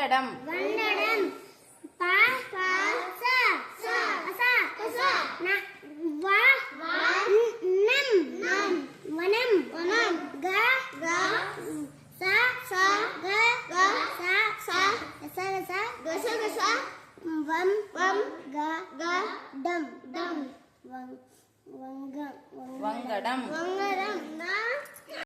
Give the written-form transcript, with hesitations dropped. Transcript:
வண்டடம் வண்டடம் ப ப ச ச ச ச ந வ வ நம் நம் வனம் வனம் க க ச ச க க ச ச ச ச க ச க ச வம் வம் க க டம் டம் வங்கடம் வங்கடம்